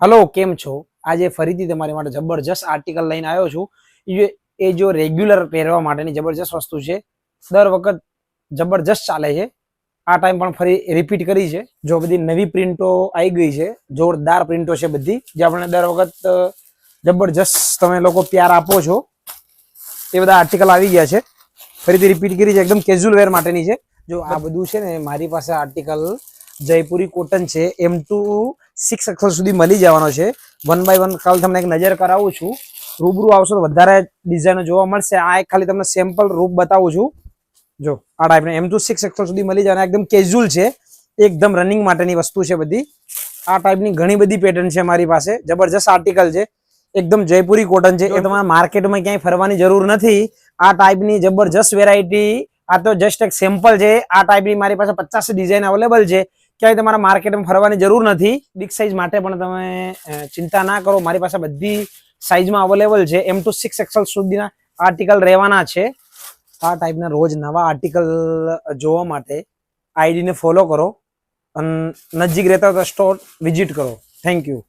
Hello केम छो आज फरीथी तमारी माटे जबरदस्त आर्टिकल लईने आव्यो छुं। ए जो रेग्युलर पहेरवा माटेनी जबरदस्त वस्तु छे, दर वखत जबरदस्त चाले छे। आ टाइम पण फरी रिपीट करी छे। जो बधी नवी प्रिंटो आई गई छे, जोरदार प्रिंटो छे बधी, जे आपणे दर वखत जबरदस्त तमे लोको प्यार आपो छो। ए बधा आर्टिकल आवी गया छे, फरीथी रिपीट करी छे। एकदम केज्युअल वेर माटेनी छे। जो आ बधुं छे ने मारी पासे आर्टिकल जयपुरी कॉटन छे, M2 6 XL सुधी मळी जवानो छे। 1 बाय 1 काल तमने एक नजर करावुं छुं। रूबरू आवशो तो वधारे डिजाइनो जोवा मळशे। आ एक खाली तमने सेम्पल रूप बतावुं छुं। जो आ टाइपने M2 6 XL सुधी मळी जवाना एकदम केज्युअल छे, एकदम रनिंग माटेनी वस्तु छे बधी। आ टाइपनी घणी बधी पेटर्न छे मारी पासे। जबरदस्त आर्टिकल छे, एकदम जयपुरी कॉटन छे। ए तमारे मार्केटमां क्यांय फरवानी जरूर नथी। आ टाइपनी जबरदस्त वेरायटी। आ तो जस्ट एक सेम्पल छे। आ टाइपनी मारी पासे 50 डिजाइन अवेलेबल छे। क्यांय तमारा मार्केटमां फरवानी जरूर नथी। बिग साइज माटे पण तमे चिंता ना करो, मारी पासे बधी साइजमां अवेलेबल छे। M2 6 XL सुधीना आर्टिकल रहेवाना छे। आ टाइपना रोज नवा आर्टिकल जोवा माटे आईडी ने फॉलो करो अने नजीक रहता हो तो स्टोर विजिट करो। Thank you.